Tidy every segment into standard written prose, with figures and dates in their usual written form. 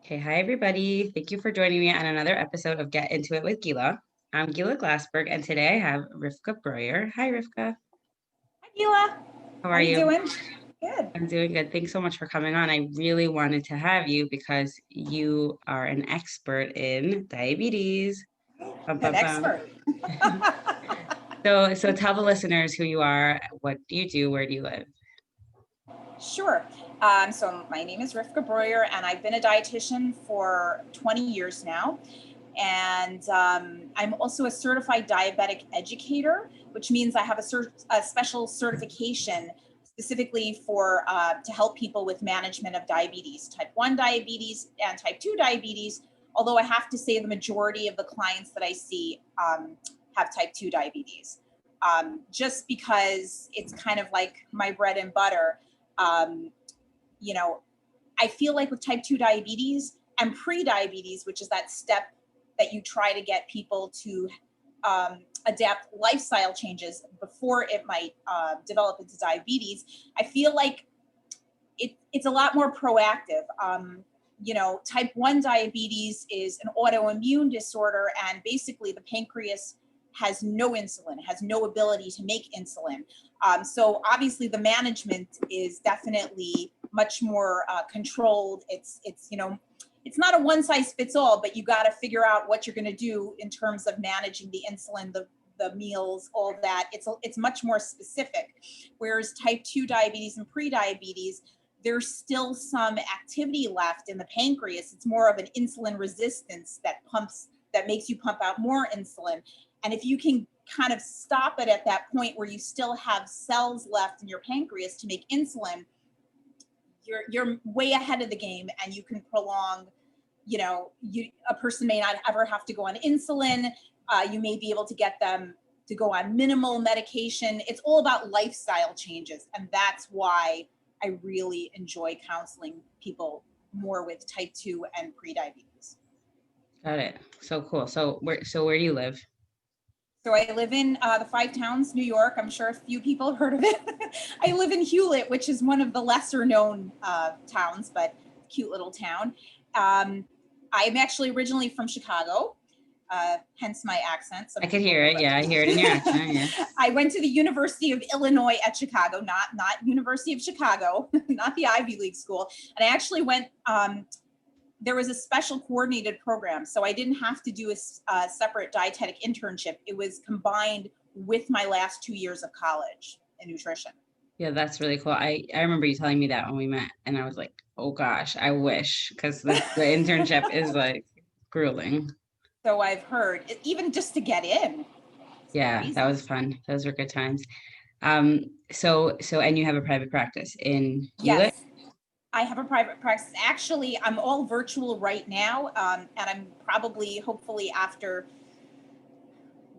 Okay, hi everybody. Thank you for joining me on another episode of Get Into It with Gila. I'm Gila Glassberg, and today I have Rivka Breuer. Hi, Rivka. Hi, Gila. How How are you you? doing? Good. I'm doing good. Thanks so much for coming on. I really wanted to have you because you are an expert in diabetes. Bum, An bum, bum. expert. So tell the listeners who you are. What do you do? Where do you live? Sure. So my name is Rivka Breuer, and I've been a dietitian for 20 years now. And I'm also a certified diabetic educator, which means I have a special certification specifically for to help people with management of diabetes, type 1 diabetes and type 2 diabetes. Although I have to say the majority of the clients that I see have type 2 diabetes, just because it's kind of like my bread and butter. Um, I feel like with type 2 diabetes and pre-diabetes, which is that step that you try to get people to adapt lifestyle changes before it might develop into diabetes, I feel like it's a lot more proactive. Type 1 diabetes is an autoimmune disorder, and basically the pancreas has no insulin, has no ability to make insulin. So obviously the management is definitely much more controlled. It's not a one size fits all, but you got to figure out what you're going to do in terms of managing the insulin, the meals, all that. It's much more specific. Whereas type 2 diabetes and pre-diabetes, there's still some activity left in the pancreas. It's more of an insulin resistance that makes you pump out more insulin. And if you can kind of stop it at that point where you still have cells left in your pancreas to make insulin, you're way ahead of the game, and you can prolong, a person may not ever have to go on insulin. You may be able to get them to go on minimal medication. It's all about lifestyle changes. And that's why I really enjoy counseling people more with type 2 and pre-diabetes. Got it. So cool. So where do you live? So I live in the Five Towns, New York. I'm sure a few people have heard of it. I live in Hewlett, which is one of the lesser known towns, but cute little town. I'm actually originally from Chicago, hence my accent. I could hear it. Yeah, I hear it in your accent. Yeah. I went to the University of Illinois at Chicago, not University of Chicago, not the Ivy League school. And I actually went, there was a special coordinated program. So I didn't have to do a separate dietetic internship. It was combined with my last 2 years of college in nutrition. Yeah, that's really cool. I remember you telling me that when we met, and I was like, oh gosh, I wish, because the internship is like grueling. So I've heard, even just to get in. Yeah, Crazy. that was fun. Those were good times. And you have a private practice in Gila? Yes, I have a private practice. Actually, I'm all virtual right now, and I'm probably, hopefully, after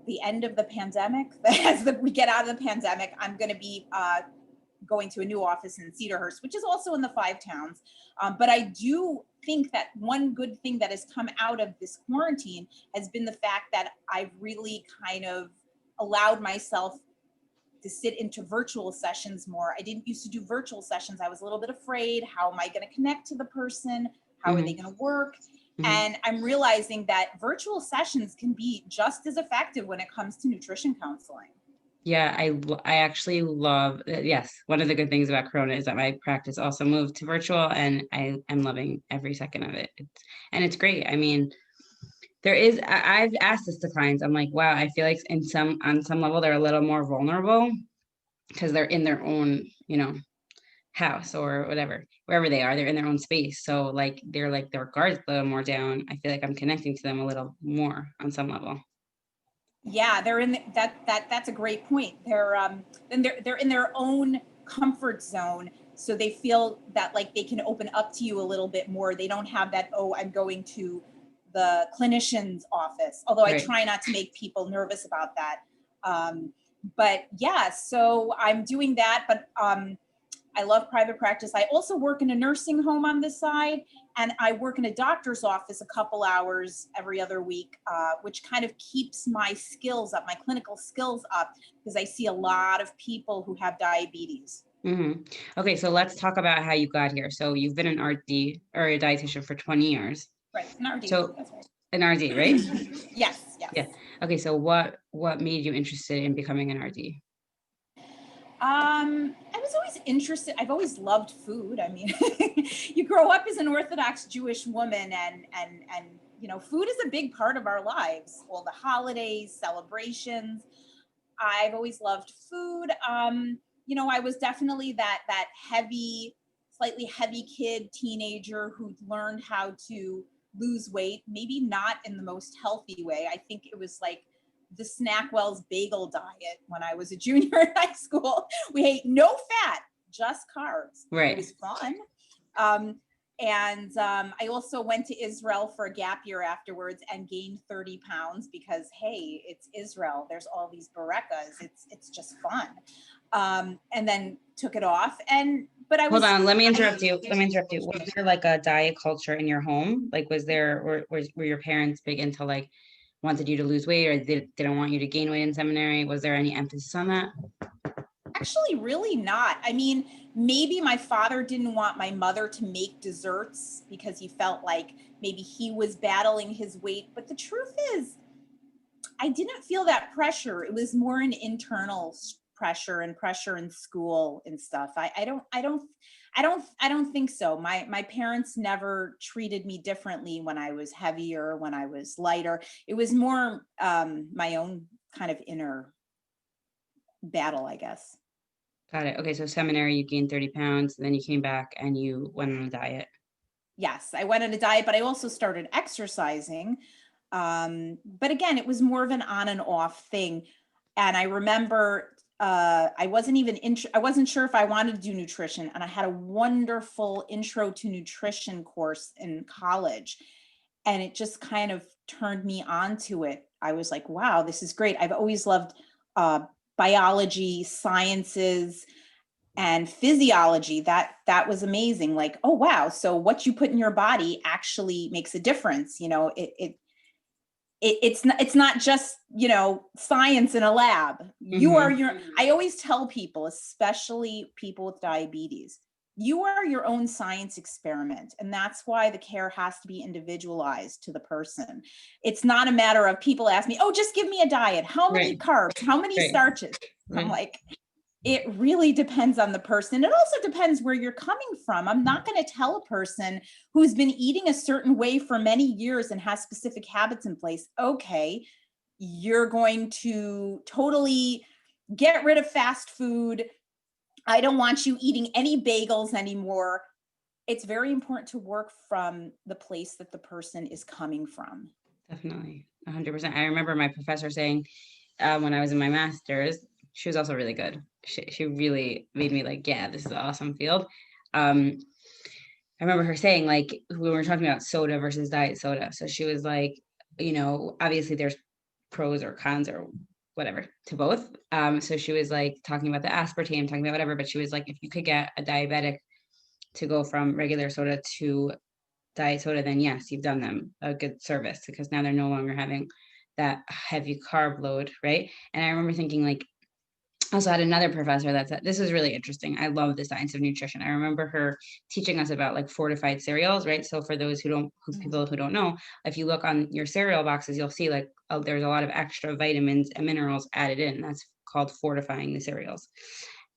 the end of the pandemic, we get out of the pandemic, I'm going to be going to a new office in Cedarhurst, which is also in the Five Towns. But I do think that one good thing that has come out of this quarantine has been the fact that I've really kind of allowed myself to sit into virtual sessions more. I didn't used to do virtual sessions. I was a little bit afraid. How am I going to connect to the person? How are they going to work? And I'm realizing that virtual sessions can be just as effective when it comes to nutrition counseling. Yeah, I actually love, yes, one of the good things about Corona is that my practice also moved to virtual, and I am loving every second of it. It's great. I mean, I've asked this to clients. I'm like, wow, I feel like on some level, they're a little more vulnerable because they're in their own, house or whatever, wherever they are, they're in their own space. So like, they're like, their guards a little more down. I feel like I'm connecting to them a little more on some level. Yeah, they're in that's a great point. They're in their own comfort zone, so they feel that like they can open up to you a little bit more. They don't have that, oh, I'm going to the clinician's office. Although I try not to make people nervous about that. But yeah, so I'm doing that, but I love private practice. I also work in a nursing home on this side, and I work in a doctor's office a couple hours every other week, which kind of keeps my skills up, my clinical skills up, because I see a lot of people who have diabetes. Okay, so let's talk about how you got here. So you've been an RD or a dietitian for 20 years. Right, an RD. So That's right. an RD, right? Yes, yes. Yeah. Okay, so what made you interested in becoming an RD? I was always interested. I've always loved food. I mean, you grow up as an Orthodox Jewish woman, and you know, food is a big part of our lives. All the holidays, celebrations. I've always loved food. You know, I was definitely that heavy, slightly heavy kid, teenager who learned how to lose weight. Maybe not in the most healthy way. I think it was like the Snackwell's bagel diet when I was a junior in high school. We ate no fat, just carbs. Right. It was fun. I also went to Israel for a gap year afterwards and gained 30 pounds because, hey, it's Israel. There's all these barekas. It's just fun. And then took it off. But I was— Hold on, let me interrupt you. Was there like a diet culture in your home? Like, was there, or were your parents big into like wanted you to lose weight, or didn't want you to gain weight in seminary? Was there any emphasis on that? Actually, really not. I mean, maybe my father didn't want my mother to make desserts because he felt like maybe he was battling his weight. But the truth is, I didn't feel that pressure. It was more an internal pressure and pressure in school and stuff. I don't think so. My parents never treated me differently when I was heavier, when I was lighter. It was more my own kind of inner battle, I guess. Got it. Okay, so seminary, you gained 30 pounds, then you came back and you went on a diet. Yes, I went on a diet, but I also started exercising. But again, it was more of an on and off thing. And I remember I wasn't sure if I wanted to do nutrition, and I had a wonderful intro to nutrition course in college, and it just kind of turned me on to it. I was like, wow, this is great. I've always loved biology, sciences, and physiology. That was amazing. Like, oh wow, so what you put in your body actually makes a difference. You know, it's not just, you know, science in a lab. You are your— I always tell people, especially people with diabetes, you are your own science experiment, and that's why the care has to be individualized to the person. It's not a matter of people ask me, oh, just give me a diet, how many carbs, how many starches. I'm like, it really depends on the person. It also depends where you're coming from. I'm not going to tell a person who's been eating a certain way for many years and has specific habits in place, okay, you're going to totally get rid of fast food. I don't want you eating any bagels anymore. It's very important to work from the place that the person is coming from. Definitely, 100%. I remember my professor saying when I was in my master's, she was also really good. She really made me like, yeah, this is an awesome field. I remember her saying, like, we were talking about soda versus diet soda. So she was like, you know, obviously there's pros or cons or whatever to both. So she was like talking about the aspartame, talking about whatever, but she was like, if you could get a diabetic to go from regular soda to diet soda, then yes, you've done them a good service, because now they're no longer having that heavy carb load, right? And I remember thinking, like, also had another professor that said, this is really interesting. I love the science of nutrition. I remember her teaching us about like fortified cereals, right? So for those people who don't know, if you look on your cereal boxes, you'll see like, oh, there's a lot of extra vitamins and minerals added in. That's called fortifying the cereals.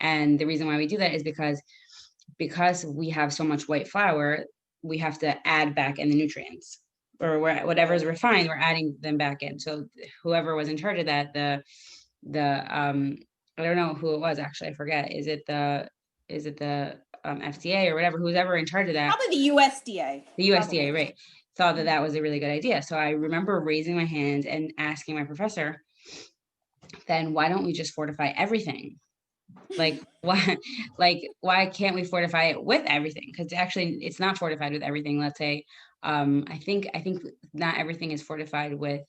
And the reason why we do that is because we have so much white flour, we have to add back in the nutrients, or whatever's refined, we're adding them back in. So whoever was in charge of that, the I don't know who it was, actually, I forget. Is it the FDA or whatever, who's ever in charge of that? Probably the USDA. The USDA, right? Thought that was a really good idea. So I remember raising my hand and asking my professor, then why don't we just fortify everything? Like, why can't we fortify it with everything? Because actually it's not fortified with everything. Let's say I think not everything is fortified with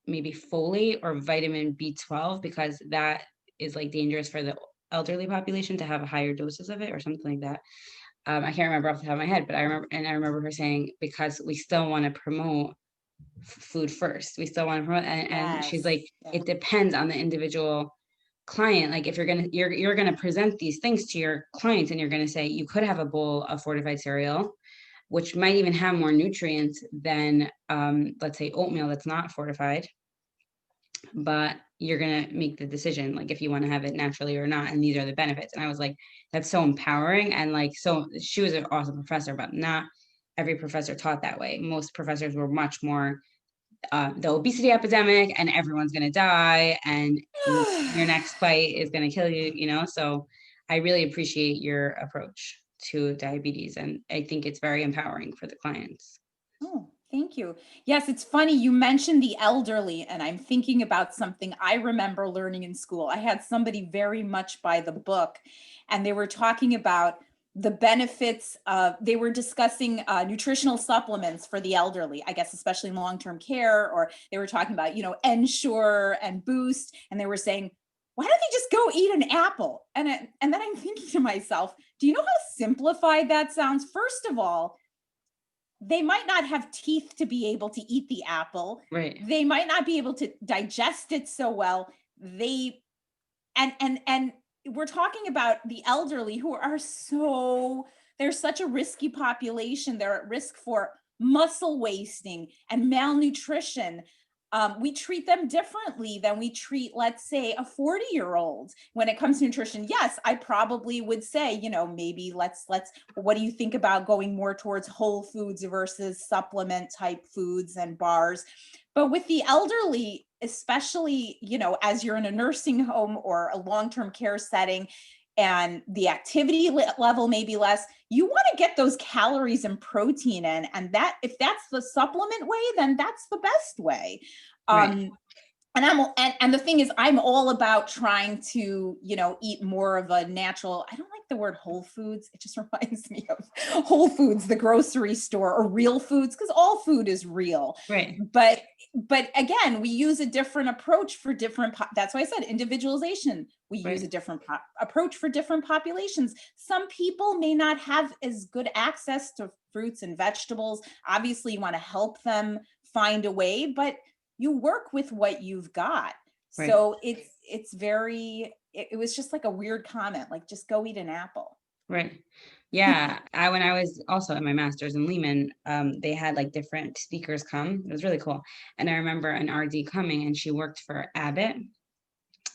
maybe folate or vitamin B12, because that is like dangerous for the elderly population to have higher doses of it or something like that. I can't remember off the top of my head, but I remember her saying, because we still want to promote food first. We still want to promote, and she's like, it depends on the individual client, like if you're gonna present these things to your clients and you're gonna say you could have a bowl of fortified cereal, which might even have more nutrients than let's say oatmeal that's not fortified, but you're gonna make the decision like if you want to have it naturally or not, and these are the benefits. And I was like, that's so empowering. And like, so she was an awesome professor, but not every professor taught that way. Most professors were much more the obesity epidemic and everyone's going to die and your next bite is going to kill you, you know? So I really appreciate your approach to diabetes. And I think it's very empowering for the clients. Oh, thank you. Yes, it's funny. You mentioned the elderly, and I'm thinking about something I remember learning in school. I had somebody very much by the book, and they were talking about the benefits of, they were discussing nutritional supplements for the elderly, I guess, especially in long-term care, or they were talking about, you know, Ensure and Boost, and they were saying, why don't they just go eat an apple? And then I'm thinking to myself, do you know how simplified that sounds? First of all, they might not have teeth to be able to eat the apple. Right. They might not be able to digest it so well. And we're talking about the elderly who are they're such a risky population. They're at risk for muscle wasting and malnutrition. We treat them differently than we treat, let's say, a 40-year-old when it comes to nutrition. Yes, I probably would say, you know, maybe what do you think about going more towards whole foods versus supplement type foods and bars? But with the elderly, especially, you know, as you're in a nursing home or a long-term care setting, and the activity level may be less, you want to get those calories and protein in. And that, if that's the supplement way, then that's the best way. Right. And the thing is, I'm all about trying to, you know, eat more of a natural, I don't like the word whole foods. It just reminds me of Whole Foods, the grocery store, or real foods, because all food is real. Right. But again, we use a different approach for different, that's why I said individualization. We use a different approach for different populations. Some people may not have as good access to fruits and vegetables. Obviously, you want to help them find a way, but you work with what you've got. Right. So it was just like a weird comment, like just go eat an apple. Right. Yeah. When I was also in my master's in Lehman, they had like different speakers come. It was really cool. And I remember an RD coming and she worked for Abbott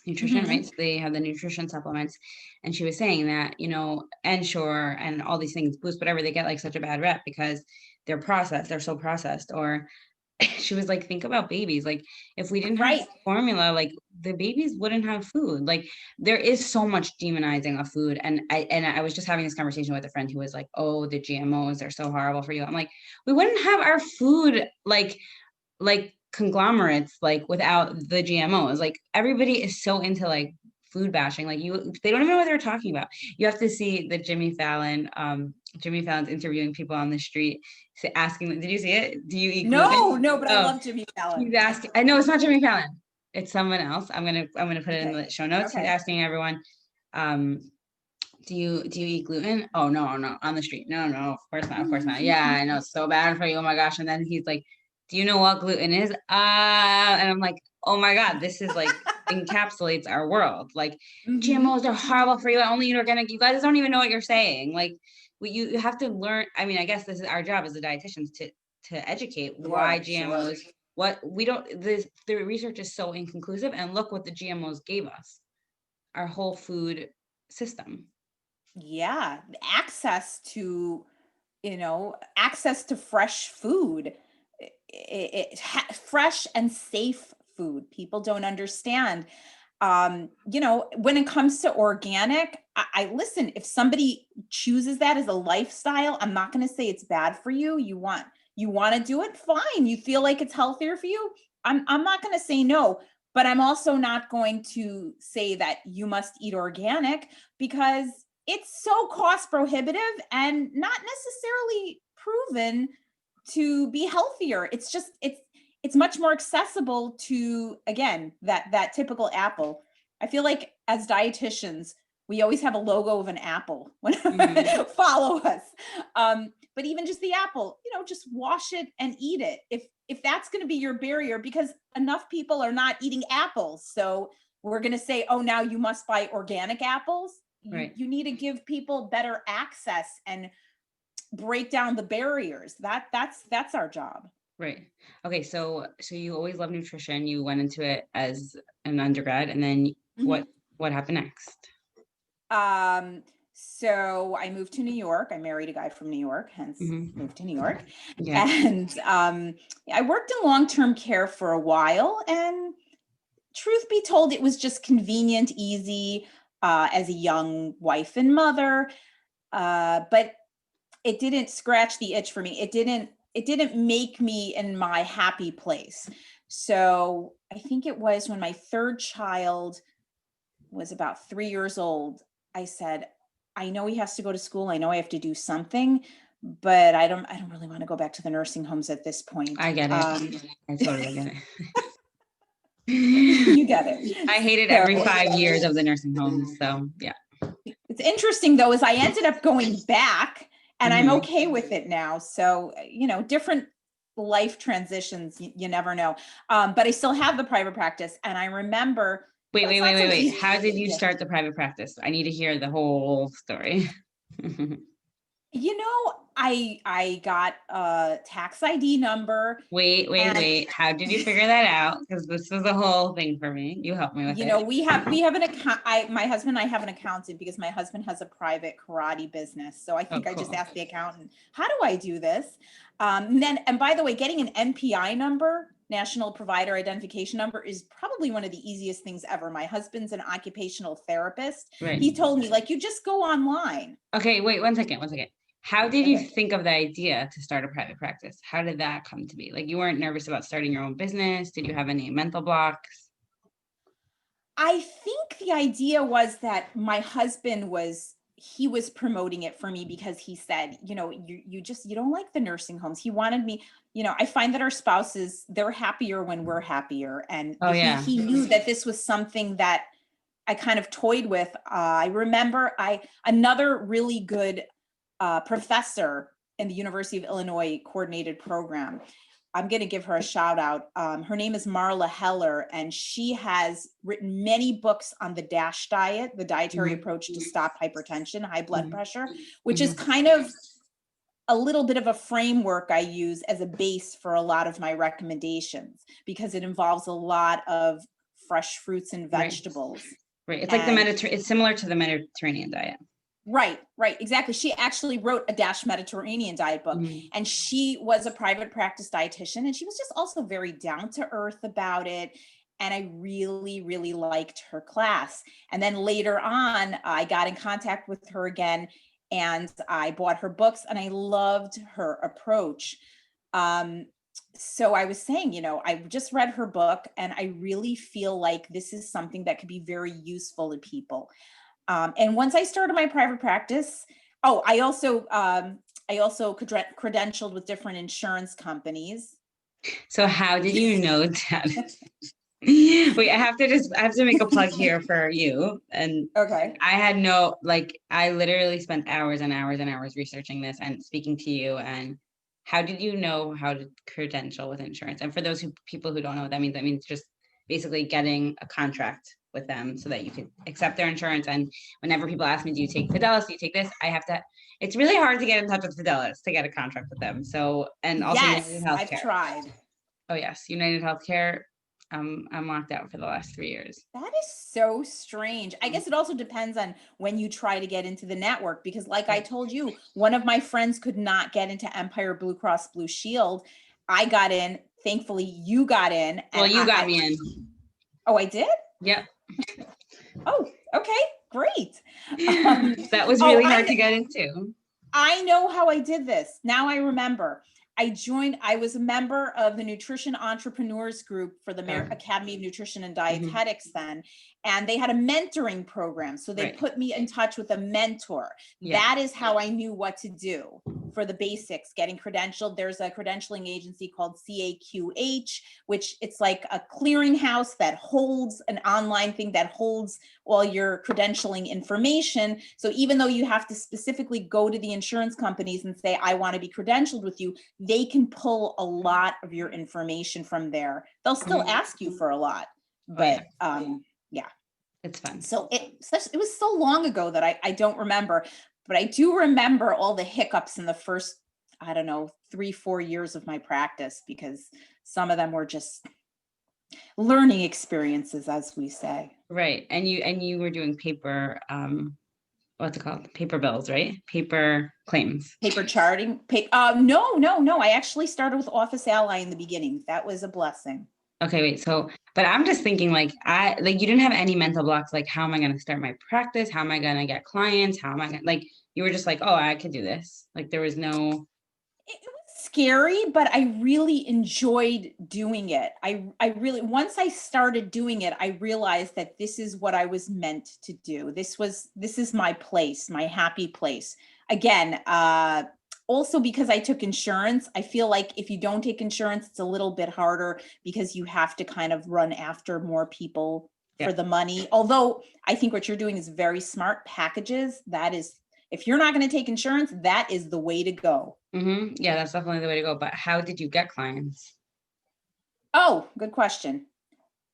Nutrition, Mhm. right? So they have the nutrition supplements. And she was saying that, you know, Ensure and all these things, Boost, whatever, they get like such a bad rep because they're processed, they're so processed. Or she was like, think about babies. Like if we didn't have Right. formula, like the babies wouldn't have food. Like there is so much demonizing of food. And I was just having this conversation with a friend who was like, oh, the GMOs are so horrible for you. I'm like, we wouldn't have our food like conglomerates like without the GMOs. Like everybody is so into like food bashing. Like they don't even know what they're talking about. You have to see the Jimmy Fallon's interviewing people on the street, asking them, did you see it? Do you eat gluten? No, but I love Jimmy Fallon. He's asking, I know it's not Jimmy Fallon. It's someone else. I'm gonna put it in the show notes. Okay. He's asking everyone, do you eat gluten? Oh no, on the street. No, of course not. Of course not. Yeah, I know it's so bad for you. Oh my gosh. And then he's like, do you know what gluten is? And I'm like, oh my God, this is like encapsulates our world. Like GMOs are horrible for you. I only eat organic. You guys don't even know what you're saying. Like you have to learn. I mean, I guess this is our job as the dietitians to educate why GMOs, what we don't, the research is so inconclusive, and look what the GMOs gave us, our whole food system. Yeah. Access to fresh food, fresh and safe food. People don't understand. When it comes to organic, I listen, if somebody chooses that as a lifestyle, I'm not going to say it's bad for you. You want to do it, fine. You feel like it's healthier for you. I'm not going to say no, but I'm also not going to say that you must eat organic, because it's so cost prohibitive and not necessarily proven to be healthier. It's much more accessible to, again, that typical apple. I feel like as dietitians, we always have a logo of an apple when follow us. But even just the apple, just wash it and eat it. If that's going to be your barrier, because enough people are not eating apples. So we're going to say, oh, now you must buy organic apples. Right. You need to give people better access and break down the barriers. That's our job. Right. Okay. So you always loved nutrition. You went into it as an undergrad, and then what happened next? So I moved to New York. I married a guy from New York, hence moved to New York. Yeah. And I worked in long-term care for a while, and truth be told, it was just convenient, easy, as a young wife and mother. But it didn't scratch the itch for me. It didn't make me in my happy place. So I think it was when my third child was about 3 years old, I said, I know he has to go to school. I know I have to do something, but I don't really want to go back to the nursing homes at this point. I get it. I totally get it. You get it. I hated every 5 years of the nursing homes. So yeah. It's interesting though, is I ended up going back, and I'm okay with it now. So, different life transitions, you never know. But I still have the private practice. And I remember. Wait. How did you start the private practice? I need to hear the whole story. I got a tax ID number. Wait. How did you figure that out? Because this is a whole thing for me. You help me with it. We have an account. My husband and I have an accountant because my husband has a private karate business. So I think I just asked the accountant, how do I do this? And by the way, getting an NPI number, National Provider Identification Number, is probably one of the easiest things ever. My husband's an occupational therapist. Right. He told me, you just go online. Okay, wait, one second. How did you think of the idea to start a private practice? How did that come to be? You weren't nervous about starting your own business? Did you have any mental blocks? I think the idea was that my husband was promoting it for me because he said, you don't like the nursing homes. He wanted me, I find that our spouses, they're happier when we're happier. And he knew that this was something that I kind of toyed with. I remember another really good professor in the University of Illinois coordinated program. I'm going to give her a shout out. Her name is Marla Heller, and she has written many books on the DASH diet, the dietary approach to stop hypertension, high blood pressure, which is kind of a little bit of a framework I use as a base for a lot of my recommendations, because it involves a lot of fresh fruits and vegetables. Right. It's like it's similar to the Mediterranean diet. Right, exactly. She actually wrote a DASH Mediterranean diet book, and she was a private practice dietitian, and she was just also very down to earth about it. And I really, really liked her class. And then later on, I got in contact with her again, and I bought her books, and I loved her approach. So I was saying, I just read her book, and I really feel like this is something that could be very useful to people. And once I started my private practice, I also credentialed with different insurance companies. So how did you know that? Wait, I have to make a plug here for you. And okay, I literally spent hours and hours and hours researching this and speaking to you. And how did you know how to credential with insurance? And for those people who don't know what that means just basically getting a contract with them so that you can accept their insurance. And whenever people ask me, do you take Fidelis? Do you take this? It's really hard to get in touch with Fidelis to get a contract with them. So, and also yes, I've tried. Oh yes. United Healthcare. I'm locked out for the last 3 years. That is so strange. I guess it also depends on when you try to get into the network, because like I told you, one of my friends could not get into Empire Blue Cross Blue Shield. I got in. Thankfully, you got in. Well, you got me in. Oh, I did? Yep. Oh, okay, great. That was really hard to get into. I know how I did this. Now I remember. I was a member of the Nutrition Entrepreneurs Group for the Academy of Nutrition and Dietetics then, and they had a mentoring program. So they put me in touch with a mentor. Yeah. That is how I knew what to do for the basics, getting credentialed. There's a credentialing agency called CAQH, which it's like a clearinghouse that holds an online thing that holds all your credentialing information. So even though you have to specifically go to the insurance companies and say, I want to be credentialed with you, they can pull a lot of your information from there. They'll still ask you for a lot, but Yeah. It's fun. So it was so long ago that I don't remember, but I do remember all the hiccups in the first, I don't know, 3-4 years of my practice, because some of them were just learning experiences, as we say. Right. And you were doing paper, what's it called? Paper bills, right? Paper claims. Paper charting. No. I actually started with Office Ally in the beginning. That was a blessing. Okay, wait. So, but I'm just thinking like you didn't have any mental blocks, like how am I going to start my practice? How am I going to get clients? How am I going to, like, you were just like, oh, I could do this. Like there was no. It was scary, but I really enjoyed doing it. I really, once I started doing it, I realized that this is what I was meant to do. This is my place, my happy place. Again, also because I took insurance, I feel like if you don't take insurance, it's a little bit harder because you have to kind of run after more people for the money. Although I think what you're doing is very smart. Packages, that is, if you're not going to take insurance, that is the way to go. Yeah, that's definitely the way to go. But how did you get clients? Oh, good question.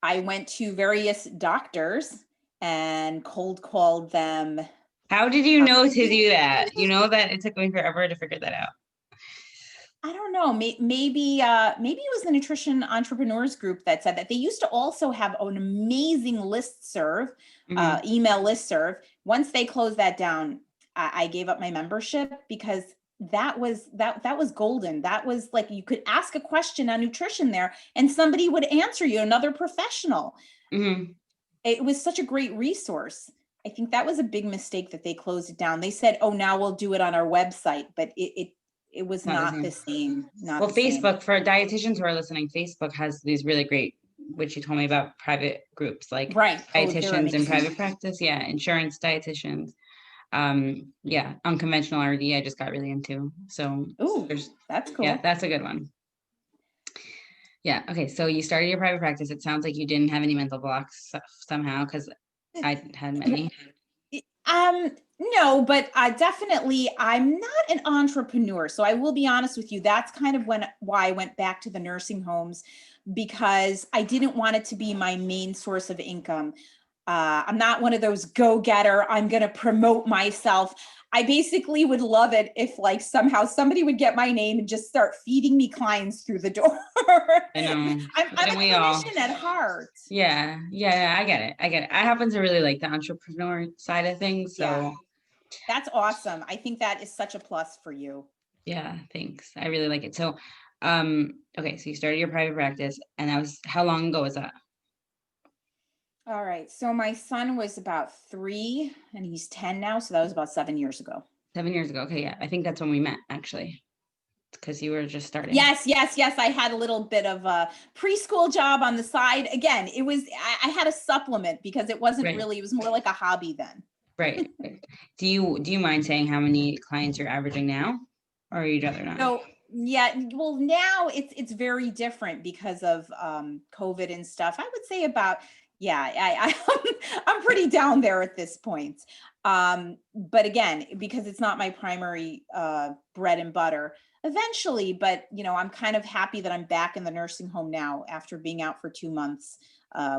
I went to various doctors and cold called them. How did you know to do that? You know that it took me forever to figure that out. I don't know. Maybe it was the Nutrition Entrepreneurs Group that said that. They used to also have an amazing listserv, email listserv. Once they closed that down, I gave up my membership because that was golden. That was like, you could ask a question on nutrition there and somebody would answer you, another professional. It was such a great resource. I think that was a big mistake that they closed it down. They said, oh, now we'll do it on our website, but it was not the same. Well, Facebook, for dietitians who are listening, Facebook has these really great, which you told me about, private groups like dietitians in private practice. Yeah. Insurance dietitians. Yeah. Unconventional RD, I just got really into. So that's cool. Yeah, that's a good one. Yeah. Okay. So you started your private practice. It sounds like you didn't have any mental blocks somehow, because I had many. No, but definitely I'm not an entrepreneur. So I will be honest with you. That's kind of why I went back to the nursing homes, because I didn't want it to be my main source of income. I'm not one of those go-getter, I'm going to promote myself. I basically would love it if like somehow somebody would get my name and just start feeding me clients through the door. I know. I'm a clinician at heart. Yeah. I get it. I happen to really like the entrepreneur side of things. So that's awesome. I think that is such a plus for you. Yeah, thanks. I really like it. So, okay, so you started your private practice, and how long ago was that? All right. So my son was about 3 and he's 10 now. So that was about 7 years ago. 7 years ago. Okay. Yeah. I think that's when we met, actually, because you were just starting. Yes. I had a little bit of a preschool job on the side. Again, I had a supplement because it wasn't really, it was more like a hobby then. Right. Do you mind saying how many clients you're averaging now, or you'd rather not? So yeah, well, now it's very different because of COVID and stuff. I would say about, I'm pretty down there at this point. But again, because it's not my primary bread and butter eventually, but I'm kind of happy that I'm back in the nursing home now after being out for 2 months.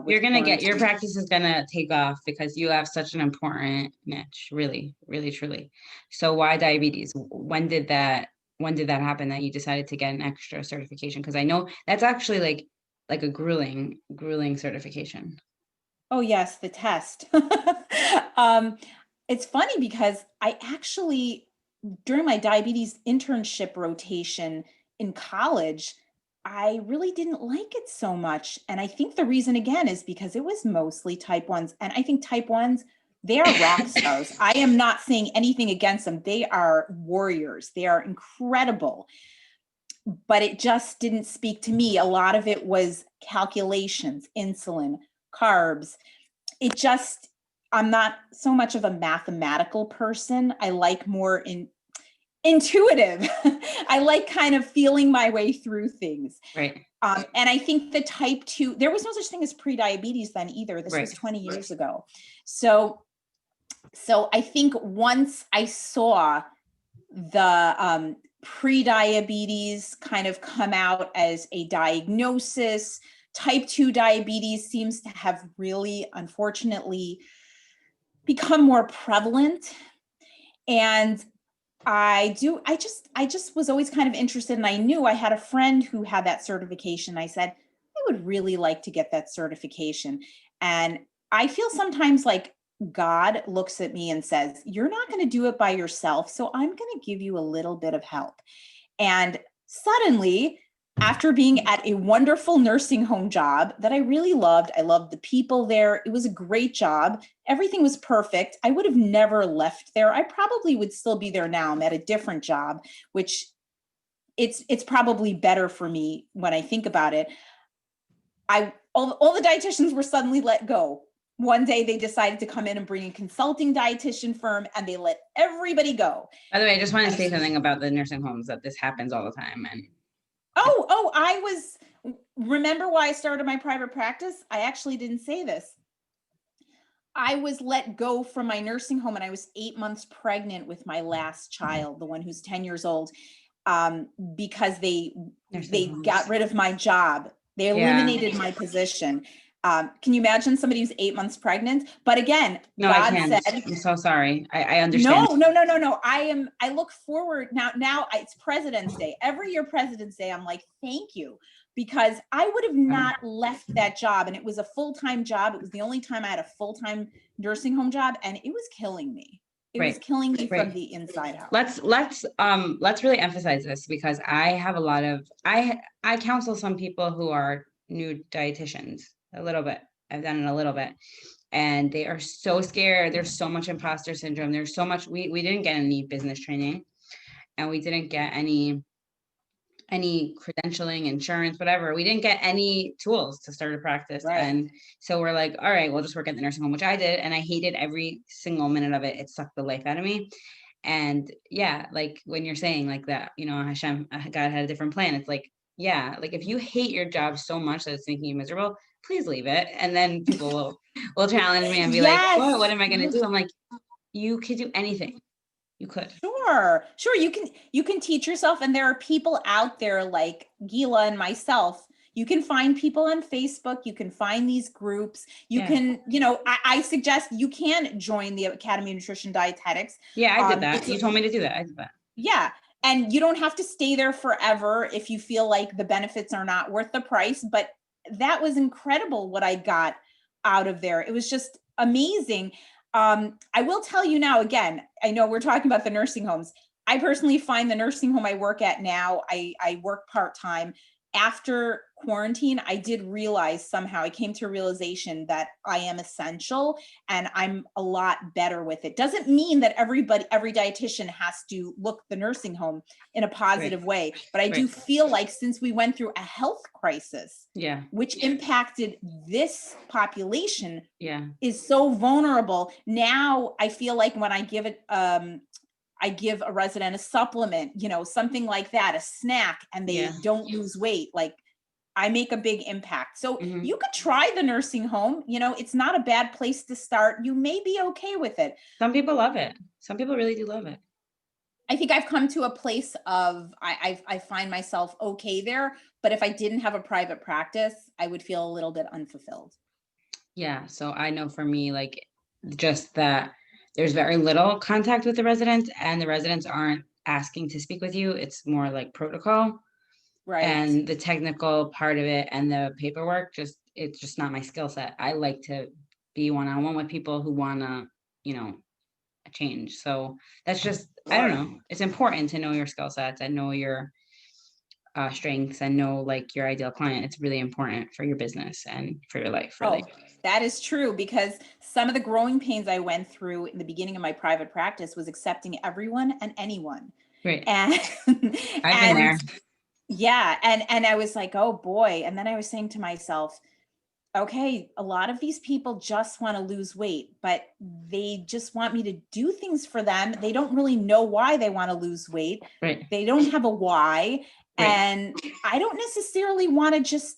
You're going to get, your practice is going to take off because you have such an important niche, really, really, truly. So why diabetes? When did that happen that you decided to get an extra certification? Because I know that's actually like a grueling certification. Oh yes, the test. It's funny because I actually, during my diabetes internship rotation in college, I really didn't like it so much. And I think the reason again is because it was mostly type 1s. And I think type 1s, they are rock stars. I am not saying anything against them. They are warriors. They are incredible. But it just didn't speak to me. A lot of it was calculations, insulin, carbs. I'm not so much of a mathematical person. I like more intuitive. I like kind of feeling my way through things. Right. And I think the type 2, there was no such thing as pre-diabetes then either. This was 20 years ago. So I think once I saw the pre-diabetes kind of come out as a diagnosis, type 2 diabetes seems to have really, unfortunately, become more prevalent. And I just was always kind of interested, and I knew I had a friend who had that certification. I said, I would really like to get that certification. And I feel sometimes like God looks at me and says, you're not going to do it by yourself. So I'm going to give you a little bit of help. And suddenly, after being at a wonderful nursing home job that I really loved, I loved the people there. It was a great job. Everything was perfect. I would have never left there. I probably would still be there now. I'm at a different job, which it's probably better for me when I think about it. All the dietitians were suddenly let go. One day they decided to come in and bring a consulting dietitian firm, and they let everybody go. By the way, I just want to say something about the nursing homes, that this happens all the time. And remember why I started my private practice? I actually didn't say this. I was let go from my nursing home, and I was 8 months pregnant with my last child, the one who's 10 years old, because they got rid of my job. They eliminated my position. Can you imagine somebody who's 8 months pregnant? But again, no, God I can't. said, I'm so sorry. I understand. No. I look forward now. It's President's Day. Every year, President's Day, I'm like, thank you, because I would have not left that job. And it was a full-time job. It was the only time I had a full-time nursing home job, and it was killing me. It was killing me from the inside out. Let's really emphasize this, because I have a lot of, I counsel some people who are new dietitians a little bit. I've done it a little bit, and they are so scared. There's so much imposter syndrome. There's so much, we didn't get any business training, and we didn't get any credentialing, insurance, whatever. We didn't get any tools to start a practice. And so we're like, all right, we'll just work at the nursing home, which I did. And I hated every single minute of it. It sucked the life out of me. And yeah, like when you're saying like that, Hashem, God had a different plan. It's like, yeah, like if you hate your job so much that it's making you miserable, please leave it. And then people will challenge me and be like, what am I going to do? I'm like, you could do anything. You could. Sure. You can teach yourself. And there are people out there like Gila and myself. You can find people on Facebook. You can find these groups. You can, I suggest you can join the Academy of Nutrition Dietetics. Yeah, I did that. You told me to do that. I did that. Yeah. And you don't have to stay there forever if you feel like the benefits are not worth the price. But that was incredible what I got out of there. It was just amazing. I will tell you now, again, I know we're talking about the nursing homes. I personally find the nursing home I work at now, I work part-time. After quarantine, I did realize somehow, I came to a realization that I am essential, and I'm a lot better with it. Doesn't mean that every dietitian has to look the nursing home in a positive way, but I do feel like since we went through a health crisis, which impacted this population, is so vulnerable. Now I feel like when I give it, I give a resident a supplement, something like that, a snack, and they don't lose weight. Like, I make a big impact. So you could try the nursing home. It's not a bad place to start. You may be okay with it. Some people love it. Some people really do love it. I think I've come to a place of, I find myself okay there, but if I didn't have a private practice, I would feel a little bit unfulfilled. Yeah. So I know for me, like, just that there's very little contact with the residents, and the residents aren't asking to speak with you. It's more like protocol. Right. And the technical part of it and the paperwork, it's just not my skill set. I like to be one-on-one with people who want to, change. So that's just, I don't know. It's important to know your skill sets and know your strengths and know like your ideal client. It's really important for your business and for your life, really. That is true, because some of the growing pains I went through in the beginning of my private practice was accepting everyone and anyone. Right. And I've been there. Yeah. And I was like, oh boy. And then I was saying to myself, okay, a lot of these people just want to lose weight, but they just want me to do things for them. They don't really know why they want to lose weight. Right. They don't have a why. Right. And I don't necessarily want to just,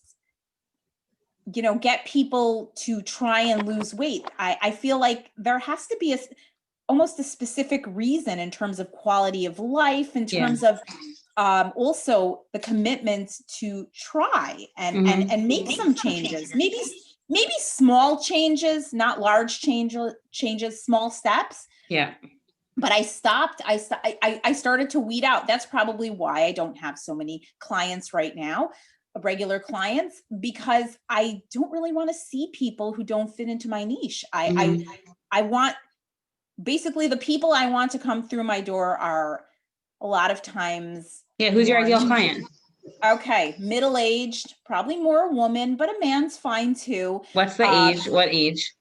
get people to try and lose weight. I feel like there has to be almost a specific reason in terms of quality of life, in terms of also the commitment to try and make some changes, maybe small changes, not large changes, small steps. Yeah. But I stopped. I started to weed out. That's probably why I don't have so many clients right now, regular clients, because I don't really want to see people who don't fit into my niche. I want, basically the people I want to come through my door are a lot of times. Yeah. Who's your ideal client? Okay. Middle-aged, probably more a woman, but a man's fine too. What's the age? What age?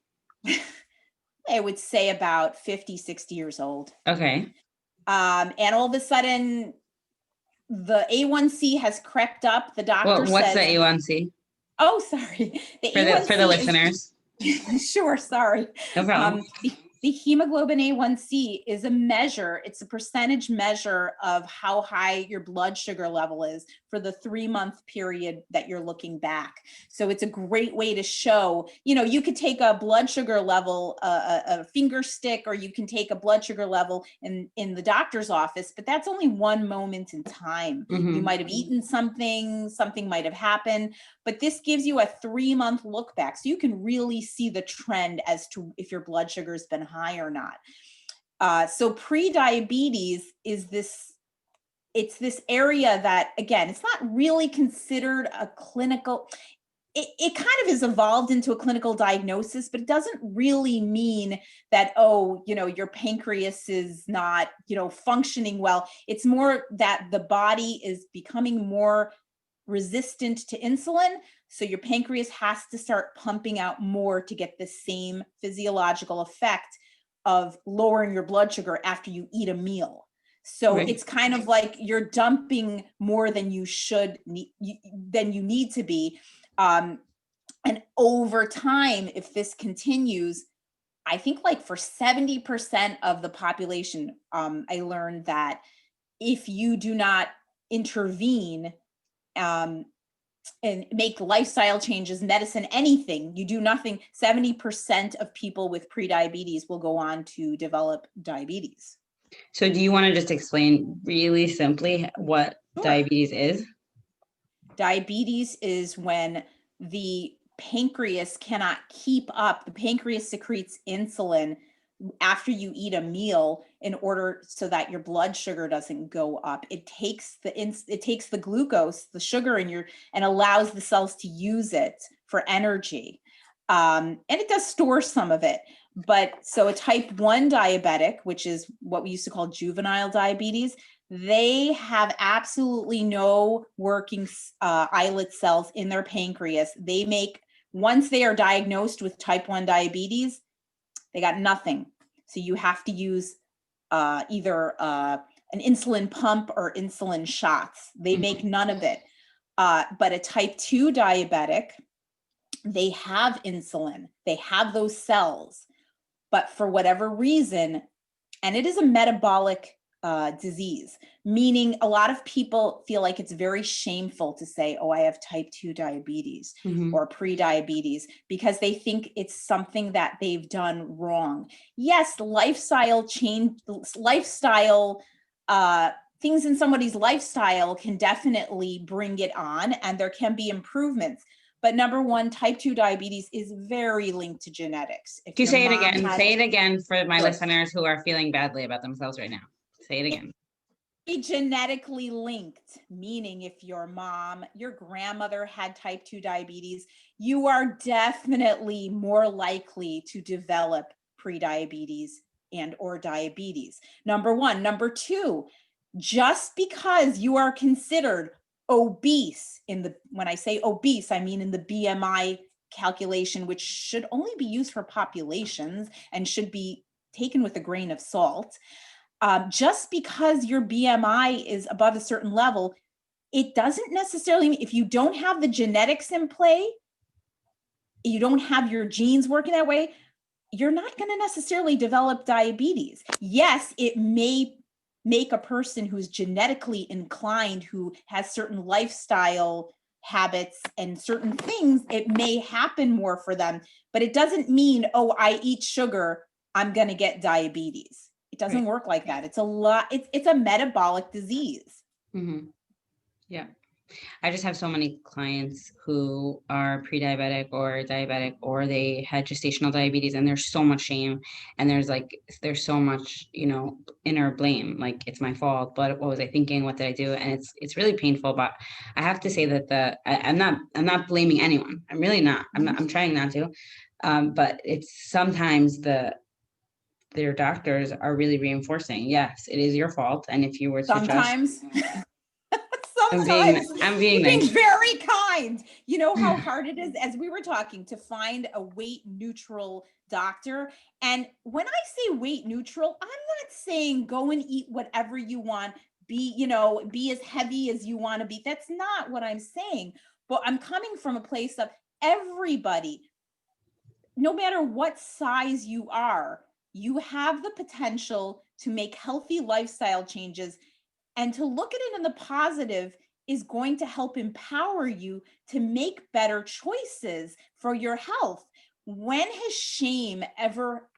I would say about 50, 60 years old. Okay. And all of a sudden the A1C has crept up. The doctor What's says, the A1C? Oh, sorry. The A1C for the listeners. Sure, sorry. No problem. The hemoglobin A1C is a measure, it's a percentage measure of how high your blood sugar level is for the 3-month period that you're looking back. So it's a great way to show, you could take a blood sugar level, a finger stick, or you can take a blood sugar level in the doctor's office, but that's only one moment in time. You might have eaten something might have happened, but this gives you a 3-month look back. So you can really see the trend as to if your blood sugar has been high or not. So pre-diabetes is it's this area that, again, it's not really considered a clinical, it kind of has evolved into a clinical diagnosis, but it doesn't really mean that, your pancreas is not, functioning well. It's more that the body is becoming more resistant to insulin. So your pancreas has to start pumping out more to get the same physiological effect of lowering your blood sugar after you eat a meal. So It's kind of like you're dumping more than you need to be. And over time, if this continues, I think like for 70% of the population, I learned that if you do not intervene and make lifestyle changes, medicine, anything, you do nothing, 70% of people with prediabetes will go on to develop diabetes. So do you want to just explain really simply what diabetes is? Diabetes is when the pancreas cannot keep up. The pancreas secretes insulin after you eat a meal in order so that your blood sugar doesn't go up. It takes the glucose, the sugar and allows the cells to use it for energy. And it does store some of it. But so a type 1 diabetic, which is what we used to call juvenile diabetes, they have absolutely no working islet cells in their pancreas. Once they are diagnosed with type 1 diabetes, they got nothing. So you have to use either an insulin pump or insulin shots. They make none of it. But a type 2 diabetic, they have insulin. They have those cells. But for whatever reason, and it is a metabolic disease, meaning a lot of people feel like it's very shameful to say, I have type 2 diabetes or pre-diabetes, because they think it's something that they've done wrong. Yes, lifestyle change, things in somebody's lifestyle can definitely bring it on, and there can be improvements. But number one, type 2 diabetes is very linked to genetics. If you say it again, say it again for my listeners who are feeling badly about themselves right now. Say it again. Genetically linked, meaning if your mom, your grandmother had type 2 diabetes, you are definitely more likely to develop prediabetes and or diabetes. Number one. Number two, just because you are considered obese when I say obese, I mean in the BMI calculation, which should only be used for populations and should be taken with a grain of salt. Just because your BMI is above a certain level, it doesn't necessarily mean, if you don't have the genetics in play, you don't have your genes working that way, you're not going to necessarily develop diabetes. Yes, it may make a person who's genetically inclined, who has certain lifestyle habits and certain things, it may happen more for them, but it doesn't mean, I eat sugar, I'm going to get diabetes. It doesn't work like that. It's a metabolic disease. Mhm. Yeah. I just have so many clients who are pre-diabetic or diabetic, or they had gestational diabetes, and there's so much shame, and there's so much, inner blame, like it's my fault, but what was I thinking? What did I do? And it's really painful. But I have to say that I'm not blaming anyone. I'm really not. I'm trying not to. But it's sometimes their doctors are really reinforcing, yes, it is your fault. And if you were to just, Sometimes. I'm being, Sometimes I'm being you're being nice. very kind. You know how hard it is, as we were talking, to find a weight neutral doctor. And when I say weight neutral, I'm not saying go and eat whatever you want, be as heavy as you want to be. That's not what I'm saying. But I'm coming from a place of everybody, no matter what size you are, you have the potential to make healthy lifestyle changes, and to look at it in the positive is going to help empower you to make better choices for your health. When has shame ever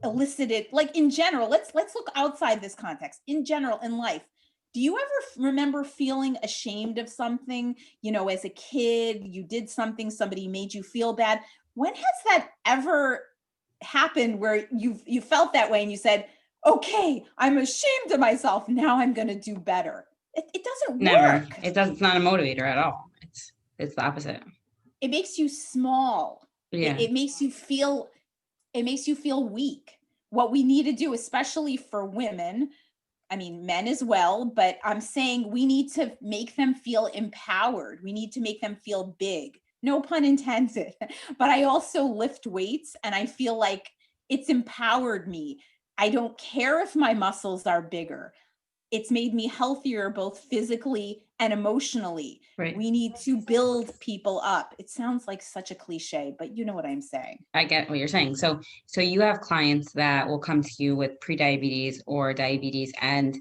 elicited, like in general, let's look outside this context, in general in life, do you ever remember feeling ashamed of something? As a kid, you did something, somebody made you feel bad. When has that ever happened where you felt that way and you said, okay, I'm ashamed of myself, now I'm going to do better? It doesn't Never. work. It's not a motivator at all. It's the opposite. It makes you small. it, Yeah. it makes you feel it makes you feel weak. What we need to do, especially for women, I mean, men as well, but I'm saying we need to make them feel empowered. We need to make them feel big. No pun intended. But I also lift weights and I feel like it's empowered me. I don't care if my muscles are bigger. It's made me healthier, both physically and emotionally. Right. We need to build people up. It sounds like such a cliche, but you know what I'm saying. I get what you're saying. So you have clients that will come to you with prediabetes or diabetes, and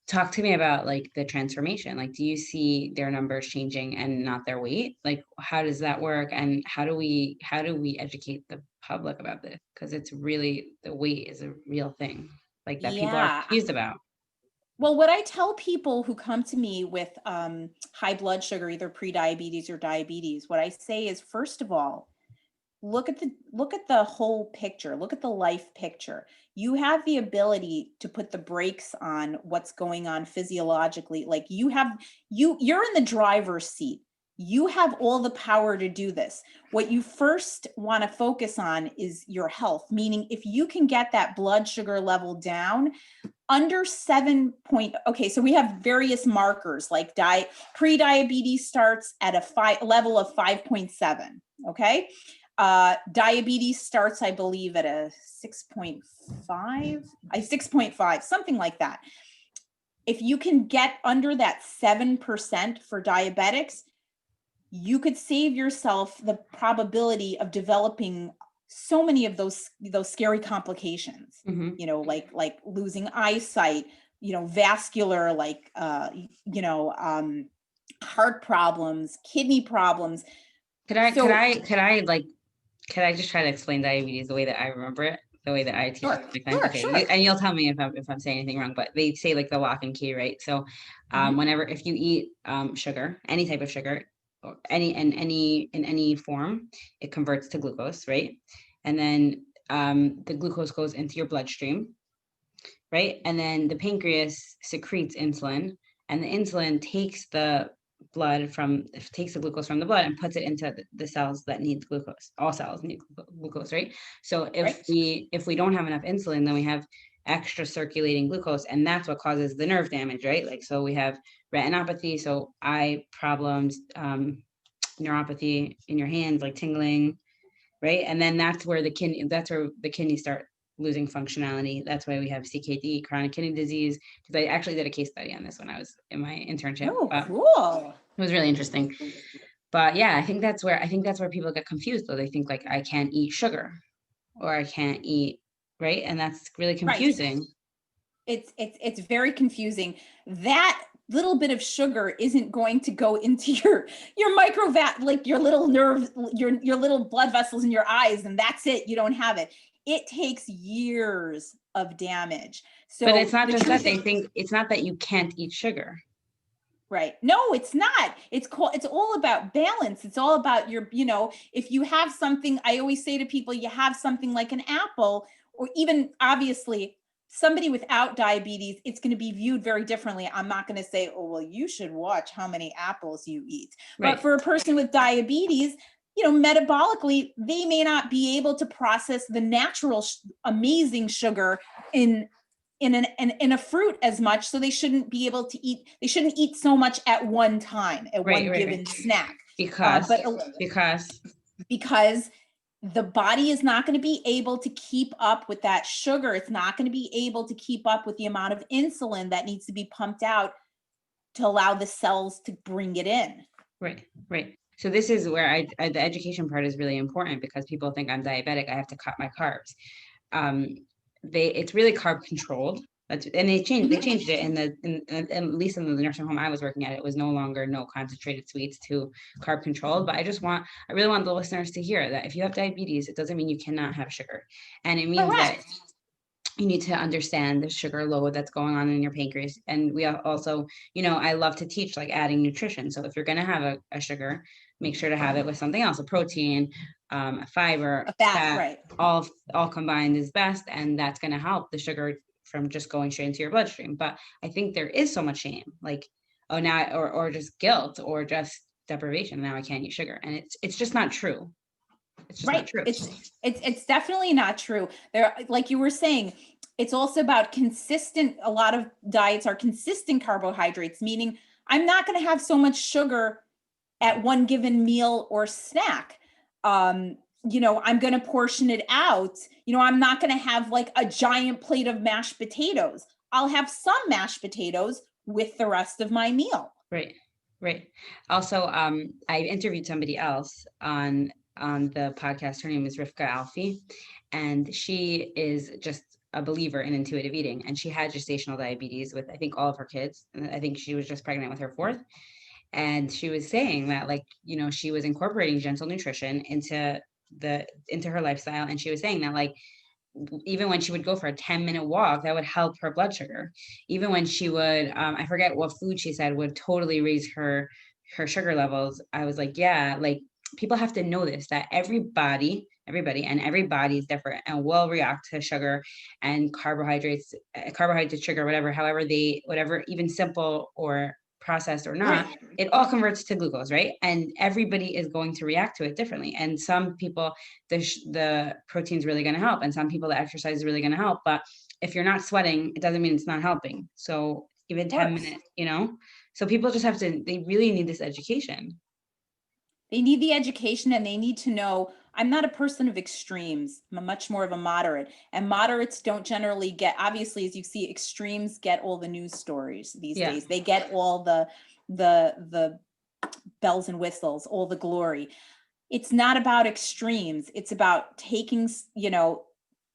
talk to me about like the transformation. Like, do you see their numbers changing and not their weight? Like, how does that work? And how do we educate the public about this? Because it's really, the weight is a real thing, like that people are Yeah. confused about. Well, what I tell people who come to me with high blood sugar, either pre-diabetes or diabetes, what I say is, first of all, look at the whole picture. Look at the life picture. You have the ability to put the brakes on what's going on physiologically. Like you're in the driver's seat. You have all the power to do this. What you first want to focus on is your health, meaning if you can get that blood sugar level down under 7 point. Okay, so we have various markers, like pre-diabetes starts at a level of 5.7. Okay, diabetes starts, I believe, at a 6.5, something like that. If you can get under that 7% for diabetics, you could save yourself the probability of developing so many of those scary complications. Mhm. Like losing eyesight, vascular, like heart problems, kidney problems. Could I, could So I, could I like, could I just try to explain diabetes the way that I remember it, the way that I teach sure, my clients? sure, Okay, sure. and you'll tell me if I'm saying anything wrong, but they say like the lock and key, right? So, Mhm. if you eat sugar, any type of sugar, or in any form, it converts to glucose, right? And then the glucose goes into your bloodstream, right? And then the pancreas secretes insulin, and the insulin takes the glucose from the blood and puts it into the cells that need glucose. All cells need glucose, right? So if Right. we don't have enough insulin, then we have extra circulating glucose, and that's what causes the nerve damage, right? Like, so we have retinopathy, so eye problems, neuropathy in your hands, like tingling, right? And then that's where the kidneys start losing functionality. That's why we have CKD, chronic kidney disease. Because I actually did a case study on this when I was in my internship. Oh, But cool. it was really interesting. But yeah, I think that's where people get confused, though. They think like, I can't eat sugar, or I can't eat, right? And that's really Right. confusing. It's very confusing. That little bit of sugar isn't going to go into your microvat, like your little nerve, your little blood vessels in your eyes, and that's it. You don't have it. It takes years of damage. So But it's not the just that. truth They is, think it's not that you can't eat sugar. right. No, it's not. It's all about balance. It's all about your, if you have something, I always say to people, you have something like an apple, or even obviously somebody without diabetes, it's going to be viewed very differently. I'm not going to say, oh, well, you should watch how many apples you eat. Right. But for a person with diabetes, metabolically, they may not be able to process the natural, amazing sugar in a fruit as much, so they shouldn't be able to eat. They shouldn't eat so much at one time, at one given snack. Because The body is not going to be able to keep up with that sugar. It's not going to be able to keep up with the amount of insulin that needs to be pumped out to allow the cells to bring it in. Right. So this is where the education part is really important, because people think I'm diabetic, I have to cut my carbs. It's really carb controlled. And they changed it at least in the nursing home I was working at. It was no longer no concentrated sweets to carb controlled. But I really want the listeners to hear that if you have diabetes, it doesn't mean you cannot have sugar. And it means that you need to understand the sugar load that's going on in your pancreas. And we also, I love to teach like adding nutrition. So if you're going to have a sugar, make sure to have it with something else, a protein, a fiber, a fat, right. all combined is best. And that's going to help the sugar from just going straight into your bloodstream. But I think there is so much shame, like, oh, now, or just guilt, or just deprivation. Now I can't eat sugar. And it's just not true. It's just not true. It's definitely not true. There, like you were saying, it's also about consistent. A lot of diets are consistent carbohydrates, meaning I'm not going to have so much sugar at one given meal or snack. I'm going to portion it out. I'm not going to have like a giant plate of mashed potatoes. I'll have some mashed potatoes with the rest of my meal. Right. Also, I interviewed somebody else on the podcast. Her name is Rivka Alfi, and she is just a believer in intuitive eating. And she had gestational diabetes with, I think, all of her kids. And I think she was just pregnant with her fourth. And she was saying that, like, she was incorporating gentle nutrition into her lifestyle. And she was saying that, like, even when she would go for a 10-minute walk, that would help her blood sugar. Even when she would, I forget what food she said would totally raise her sugar levels. I was like, yeah, like, people have to know this, that everybody and every body is different and will react to sugar and carbohydrates, sugar, whatever, even simple or processed or not, right. It all converts to glucose, right? And everybody is going to react to it differently. And some people, the protein is really going to help, and some people, the exercise is really going to help. But if you're not sweating, it doesn't mean it's not helping. So even 10 minutes, so people just they really need this education. They need the education, and they need to know, I'm not a person of extremes. I'm much more of a moderate, and moderates don't generally get, obviously, as you see, extremes get all the news stories these days. They get all the bells and whistles, all the glory. It's not about extremes. It's about taking,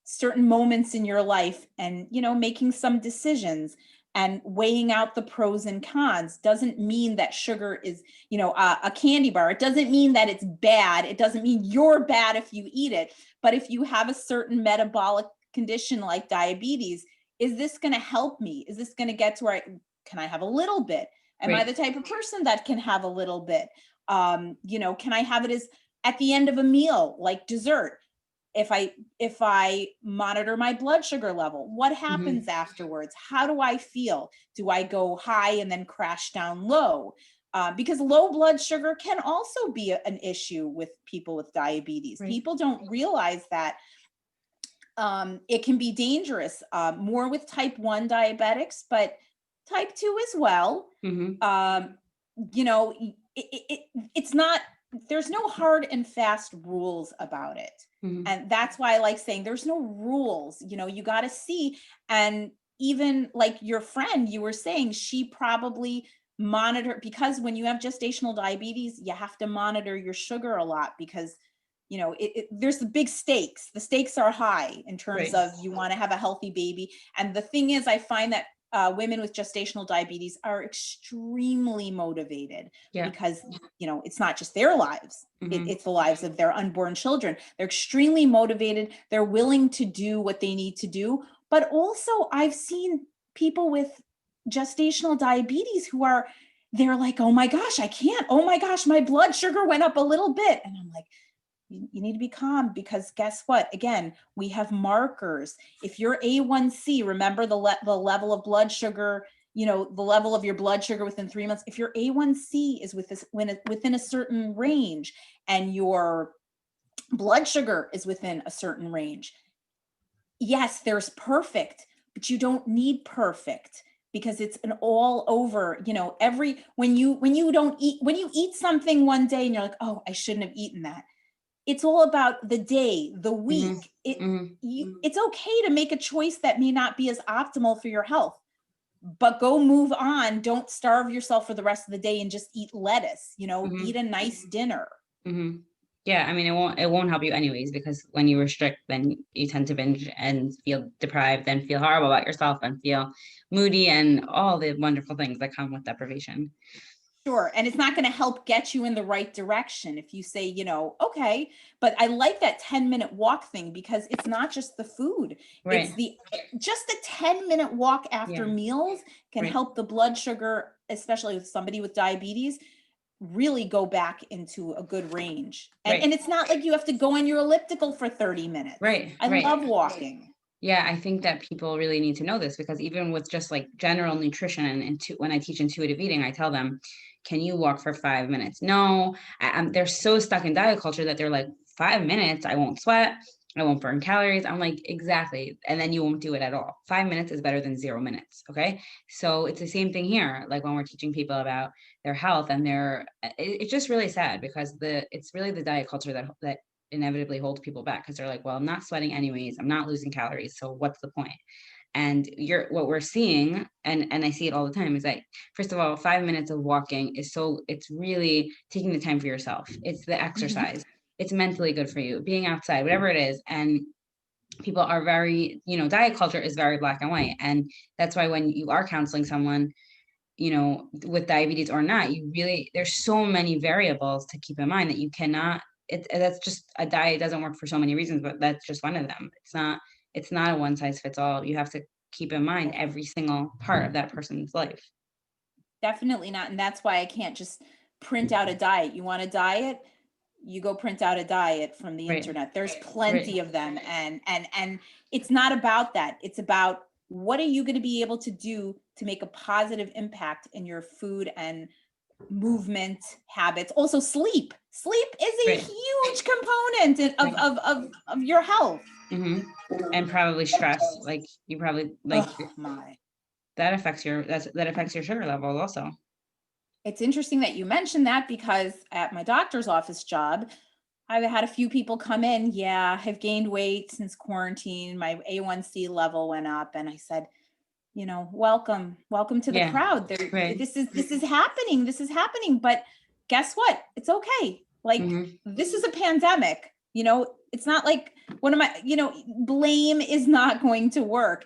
certain moments in your life and, making some decisions and weighing out the pros and cons. Doesn't mean that sugar is, a candy bar. It doesn't mean that it's bad. It doesn't mean you're bad if you eat it. But if you have a certain metabolic condition like diabetes, is this going to help me? Is this going to get to where can I have a little bit? Am I the type of person that can have a little bit? Can I have it as at the end of a meal, like dessert? If I monitor my blood sugar level, what happens afterwards? How do I feel? Do I go high and then crash down low? Because low blood sugar can also be an issue with people with diabetes. Right. People don't realize that it can be dangerous, more with type 1 diabetics, but type 2 as well. It's not, there's no hard and fast rules about it. And that's why I like saying there's no rules, you got to see. And even like your friend, you were saying, she probably monitored, because when you have gestational diabetes, you have to monitor your sugar a lot, because there's the big stakes. The stakes are high in terms of you want to have a healthy baby. And the thing is, I find that women with gestational diabetes are extremely motivated because, it's not just their lives. It's the lives of their unborn children. They're extremely motivated. They're willing to do what they need to do, But also I've seen people with gestational diabetes who they're like, oh my gosh, I can't. Oh my gosh, my blood sugar went up a little bit. And I'm like, you need to be calm, because guess what? Again, we have markers. If your A1C, remember the level of blood sugar, the level of your blood sugar within 3 months, if your A1C is within a certain range and your blood sugar is within a certain range, yes, there's perfect, but you don't need perfect, because it's an all over, when you eat something one day and you're like, oh, I shouldn't have eaten that. It's all about the day, the week. It's okay to make a choice that may not be as optimal for your health, but go move on. Don't starve yourself for the rest of the day and just eat lettuce, eat a nice dinner. Yeah, I mean, it won't help you anyways, because when you restrict, then you tend to binge and feel deprived and feel horrible about yourself and feel moody and all the wonderful things that come with deprivation. Sure. And it's not going to help get you in the right direction if you say, okay, but I like that 10-minute walk thing, because it's not just the food. Right. It's just a 10-minute walk after meals can help the blood sugar, especially with somebody with diabetes, really go back into a good range. And it's not like you have to go on your elliptical for 30 minutes. Right. I love walking. Yeah, I think that people really need to know this, because even with just like general nutrition and when I teach intuitive eating, I tell them, can you walk for 5 minutes? No, they're so stuck in diet culture that they're like, 5 minutes, I won't sweat, I won't burn calories. I'm like, exactly. And then you won't do it at all. 5 minutes is better than 0 minutes. Okay. So it's the same thing here. Like when we're teaching people about their health and it's just really sad, because it's really the diet culture that inevitably holds people back, because they're like, well, I'm not sweating anyways, I'm not losing calories, so what's the point? And what we're seeing, and I see it all the time, is that, first of all, 5 minutes of walking it's really taking the time for yourself. It's the exercise. It's mentally good for you, being outside, whatever it is. And people are very, diet culture is very black and white. And that's why when you are counseling someone, with diabetes or not, there's so many variables to keep in mind that you cannot, that's just a diet doesn't work for so many reasons, but that's just one of them. It's not a one size fits all. You have to keep in mind every single part of that person's life. Definitely not. And that's why I can't just print out a diet. You want a diet? You go print out a diet from the internet. There's plenty of them. And it's not about that. It's about, what are you going to be able to do to make a positive impact in your food and movement habits? Also sleep. Sleep is a huge component of your health. And probably stress. Like you probably that affects your sugar level also. It's interesting that you mentioned that, because at my doctor's office job, I've had a few people come in. Yeah, I've gained weight since quarantine. My A1C level went up, and I said, welcome to the crowd. This is happening. This is happening. But guess what? It's okay. Like this is a pandemic. It's not like blame is not going to work.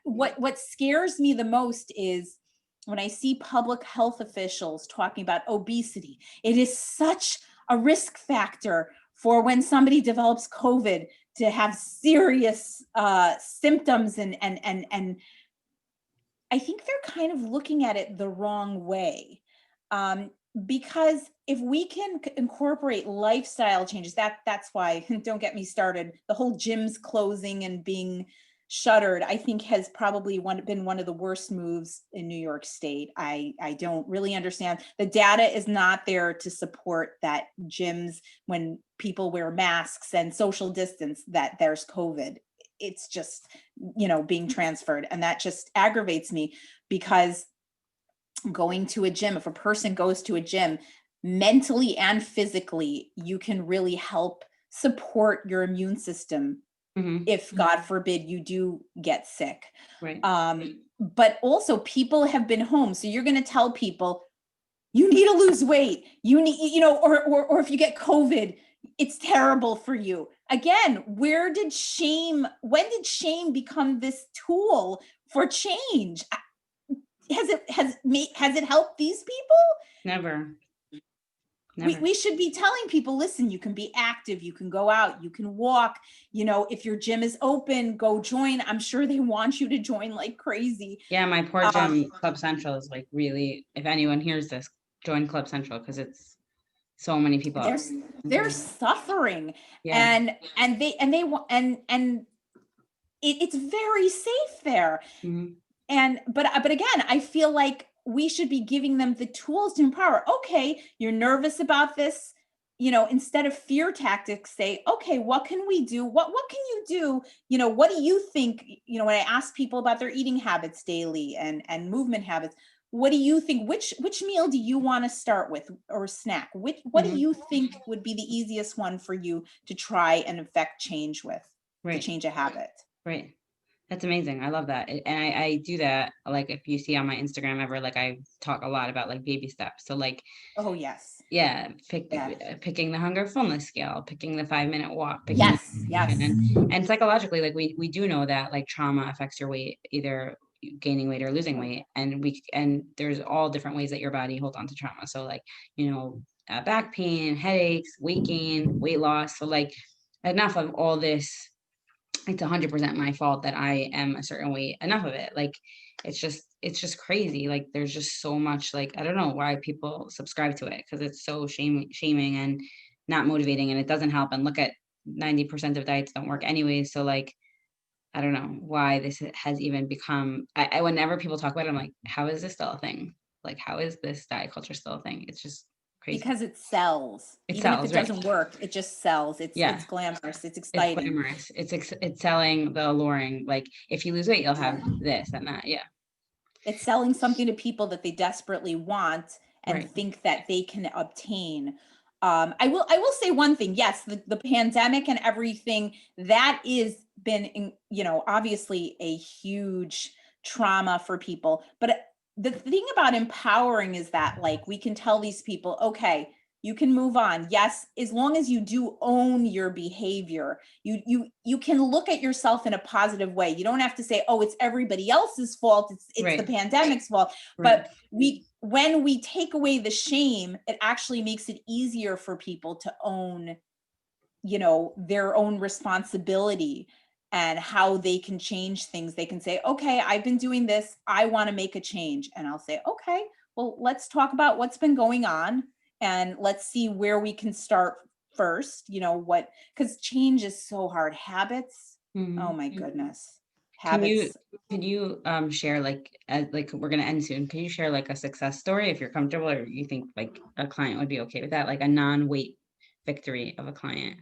What scares me the most is when I see public health officials talking about obesity. It is such a risk factor for when somebody develops COVID to have serious symptoms, and I think they're kind of looking at it the wrong way. Because if we can incorporate lifestyle changes, that's why, don't get me started, the whole gyms closing and being shuttered, I think has probably been one of the worst moves in New York State. I don't really understand. The data is not there to support that gyms, when people wear masks and social distance, that there's COVID. It's just, being transferred. And that just aggravates me, because going to a gym, if a person goes to a gym, mentally and physically, you can really help support your immune system if, God forbid, you do get sick. But also, people have been home. So you're going to tell people, you need to lose weight. You need, or if you get COVID, it's terrible for you. Again, when did shame become this tool for change? Has it helped these people? Never. never. We should be telling people, listen, you can be active, you can go out, you can walk, if your gym is open, go join. I'm sure they want you to join like crazy. Yeah, my poor gym, Club Central, is like really, if anyone hears this, join Club Central because it's so many people. They're suffering, Yeah. and it's very safe there. Mhm. But again, I feel like we should be giving them the tools to empower. Okay, you're nervous about this, instead of fear tactics, say, okay, what can we do? What can you do? What do you think? When I ask people about their eating habits daily and movement habits, what do you think? Which meal do you want to start with, or snack? What do Mhm. you think would be the easiest one for you to try and affect change with, to Right. change a habit? Right. That's amazing. I love that. And I do that. Like if you see on my Instagram ever, like I talk a lot about like baby steps. So like, Oh, yes. yeah, Yeah. picking the hunger fullness scale, picking the 5-minute walk, picking Yes. Yes. and psychologically, like we do know that like trauma affects your weight, either gaining weight or losing weight. And there's all different ways that your body holds on to trauma. So like, back pain, headaches, weight gain, weight loss. So like enough of all this, it's 100% my fault that I am a certain weight, enough of it. Like, it's just crazy. Like, there's just so much, like, I don't know why people subscribe to it, because it's so shaming and not motivating, and it doesn't help. And look at 90% of diets don't work anyways. So like, I don't know why this has even become, whenever people talk about it, I'm like, how is this still a thing? Like, how is this diet culture still a thing? It's just crazy. Because it sells. It Even if sells, it right? doesn't work, it just sells. Yeah. It's glamorous. It's It's exciting. glamorous. It's selling the alluring, like if you lose weight, you'll have this and that. Yeah. It's selling something to people that they desperately want and Right. think that they can obtain. I will say one thing. Yes, the pandemic and everything, that is been, obviously a huge trauma for people. But the thing about empowering is that, like, we can tell these people, okay, you can move on. Yes, as long as you do own your behavior, you can look at yourself in a positive way. You don't have to say, oh, it's everybody else's fault, it's Right. the pandemic's fault. Right. But when we take away the shame, it actually makes it easier for people to own, their own responsibility and how they can change things. They can say, okay, I've been doing this, I want to make a change. And I'll say, okay, well, let's talk about what's been going on and let's see where we can start first. Because change is so hard. Habits, oh Mhm. my goodness. Can you Habits. share, like, like we're gonna end soon. Can you share like a success story if you're comfortable, or you think like a client would be okay with that, like a non-weight victory of a client?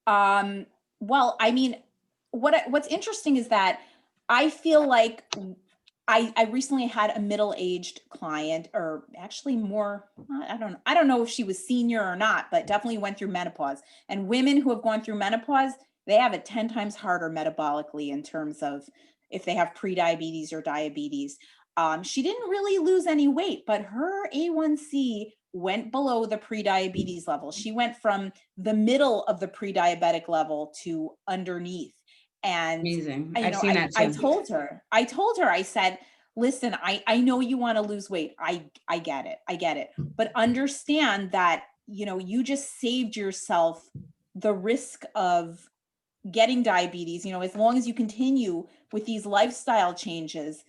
Um, well, I mean, what's interesting is that I feel like I recently had a middle-aged client, or actually more, I don't know if she was senior or not, but definitely went through menopause. And women who have gone through menopause, they have it 10 times harder metabolically in terms of if they have prediabetes or diabetes. She didn't really lose any weight, but her A1C went below the prediabetes level. She went from the middle of the pre-diabetic level to underneath. And Amazing. you I've know, seen that I too. told her, I said, listen, I know you want to lose weight. I get it. I get it. But understand that, you just saved yourself the risk of getting diabetes. As long as you continue with these lifestyle changes,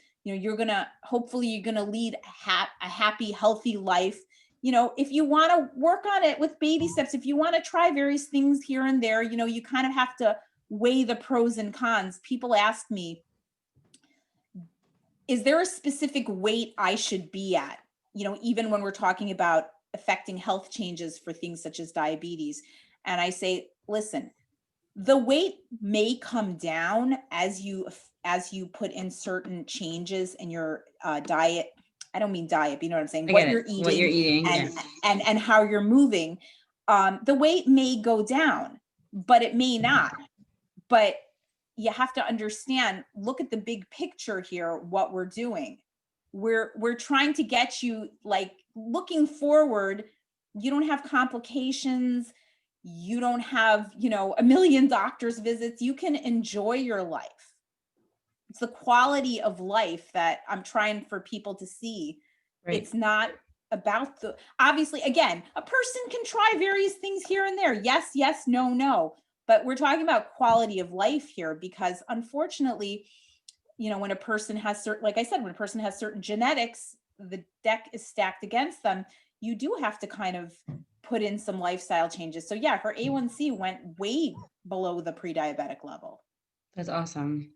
hopefully you're gonna lead a happy, healthy life. If you want to work on it with baby steps, if you want to try various things here and there, you kind of have to weigh the pros and cons. People ask me, is there a specific weight I should be at? Even when we're talking about affecting health changes for things such as diabetes. And I say, listen, the weight may come down as you put in certain changes in your diet. I don't mean diet, but you know what I'm saying, I what get it. you're What you're eating eating. and Yeah. and how you're moving. The weight may go down, but it may not. But you have to understand, look at the big picture here, what we're doing. We're trying to get you, like, looking forward. You don't have complications, you don't have, a million doctor's visits. You can enjoy your life. It's the quality of life that I'm trying for people to see. Right. It's not about the, obviously, again, a person can try various things here and there. Yes, yes, no, no. But we're talking about quality of life here, because unfortunately, when a person has certain, like I said, when a person has certain genetics, the deck is stacked against them. You do have to kind of put in some lifestyle changes. So yeah, her A1C went way below the pre-diabetic level. That's awesome.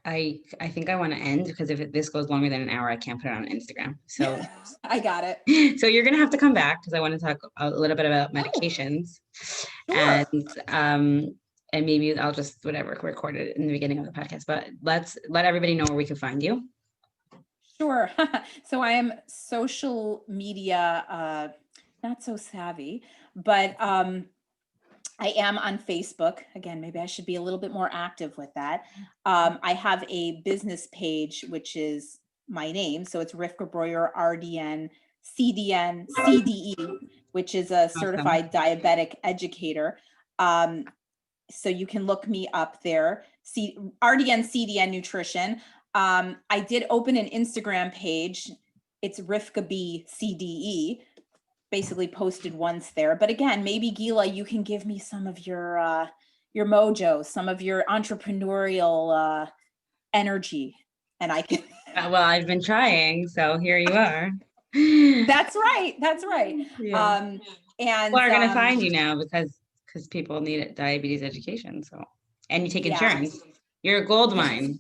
I think I want to end, because if this goes longer than an hour, I can't put it on Instagram. So I got it. so you're gonna have to come back, because I want to talk a little bit about medications. Sure. And maybe I'll just record it in the beginning of the podcast. But let everybody know where we can find you. Sure. So I am social media not so savvy, but I am on Facebook. Again, maybe I should be a little bit more active with that. I have a business page, which is my name. So it's Rivka Breuer, RDN, CDN, CDE, which is a certified diabetic educator. So you can look me up there. RDN, CDN nutrition. I did open an Instagram page. It's Rivka B CDE. Basically posted once there, but again, maybe Gila, you can give me some of your mojo, some of your entrepreneurial energy, and I can. Well, I've been trying, so here you are. That's right. That's right. Yeah. And People are going to find you now, because people need it, diabetes education. So, and you take insurance. You're a gold mine.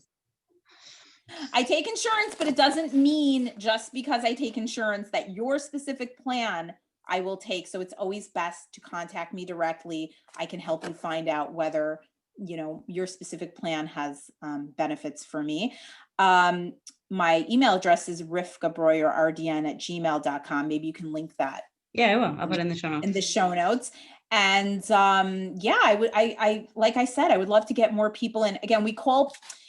I take insurance, but it doesn't mean just because I take insurance that your specific plan I will take. So it's always best to contact me directly. I can help you find out whether, your specific plan has benefits for me. My email address is rivkabreuerrdn@gmail.com. Maybe you can link that. Yeah, I will. I'll put it in the show notes. In the show notes. And yeah, I like I said, I would love to get more people in. Again,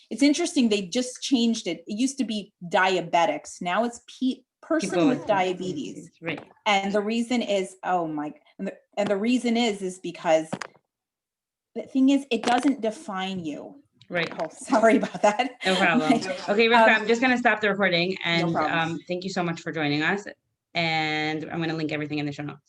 it's interesting. They just changed it. It used to be diabetics. Now it's person with diabetes. Right. And the reason is, and the reason is because the thing is, it doesn't define you. Right. Oh, sorry about that. No problem. Okay, Rivka, I'm just going to stop the recording, and thank you so much for joining us. And I'm going to link everything in the show notes.